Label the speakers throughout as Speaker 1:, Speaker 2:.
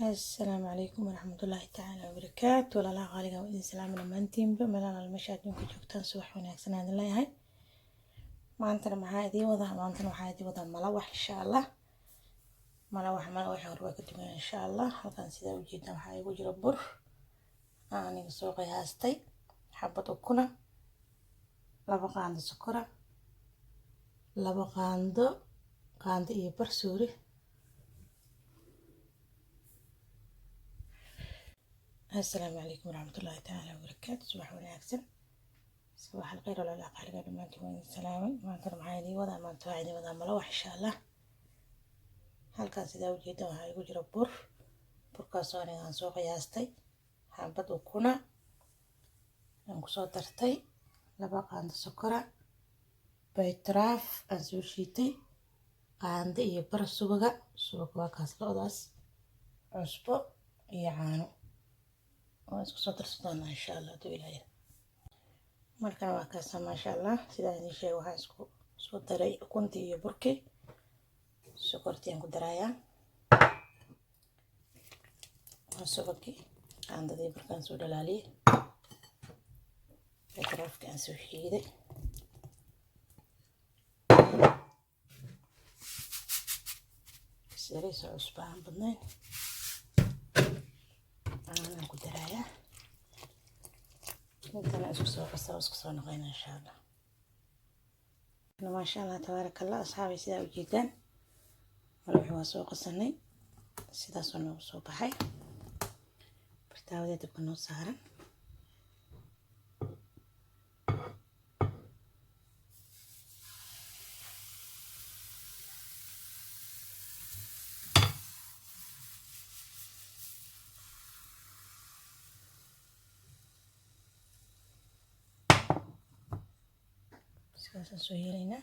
Speaker 1: السلام عليكم ورحمة الله تعالى وبركاته. ولا لا غالي وإذن سلام لمانتين بملان المشاهد يمكن جوكتان صباح وناكسن هذا الله هاي ما أنتنا معادي وضع ما أنتنا معادي وضع ملوح إن شاء الله ملوح وروا كتبين إن شاء الله halkan sida u jeedaan waxa igu jira bur aniga soo qiyaastay xabad ukuna laba qaando sokora laba qaando iyo bar suuri السلام عليكم ورحمة الله تعالى وبركاته. صباح وناكسن صباح الخير ولا لا قال قبل ما تكون سلامي ما ترى معايا وضع ما تواعدي وضع ملوح إن شاء الله halkan sida u jeedaan waxa igu jira burkaas oo aan soo qiyaastay xabad ukuna aan ku soo dartay laba qaando sokora baytraaf aan soo shiitay qaando iyo bar subaga waa kaas loodaas cusbo iyo caano oo isku soo darsan doonaa insha Allah duu ilaahay markaan waa kaas ma sha Allah sida aan sheegay waxaan isku daray ukuntii iyo burkii sokortii aan ku darayaa sokorkii qaandadii burkaan soo dhalaaliyay baytraafka aan soo shiiday سريس عصبة عن بطنين أنا كنت رايح كنت أنا أسكسو قصة وأسكسو نغينا إن شاء الله ما شاء الله تبارك الله أصحابي سيدا وجيدان ولوحوا سوق السنين سيدا صنو صوب حي برتاودي تبقى سهرا سو يلينا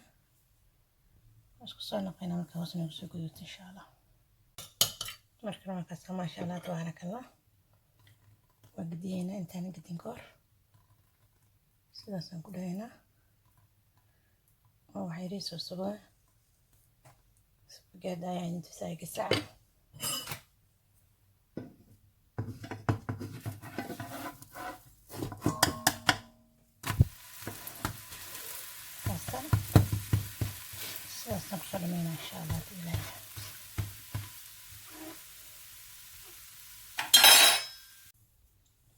Speaker 1: اسكو soo naqayna marka hoos nagu soo gudubto insha Allah marka ma sha Allah tabaaraka Allah waqtiina intaan gidin koor sidaas aan ku dhaynaa oo waxay riiso sabaa gaada ay inta saayga saac سنقصلمين إن شاء الله بالله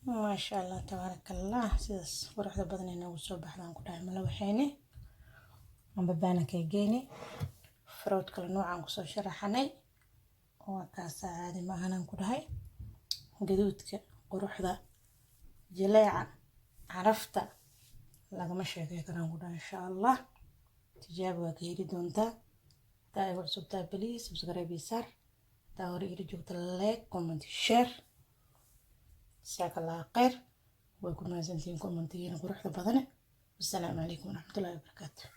Speaker 1: ما شاء الله تبارك الله سيدس وروحدا بدن inoo soo baxdaan ku dhahay mala waxayne amba baana keegeyni fruit kala noocan ku soo sharaxanay oo kaas caadi ma ahan ku dhahay gaduudka quruxda jileeca carafta lagama sheekay karaan ku dhahay insha Allah tijaabo waa geeri doonta تايب وصوبتها بليز سبسكرايب يسار تاوري رجوك لايك كومنت شير جزاك الله خير ويكون ما زلتين كومنتين وروح بدنه والسلام عليكم ورحمة الله وبركاته.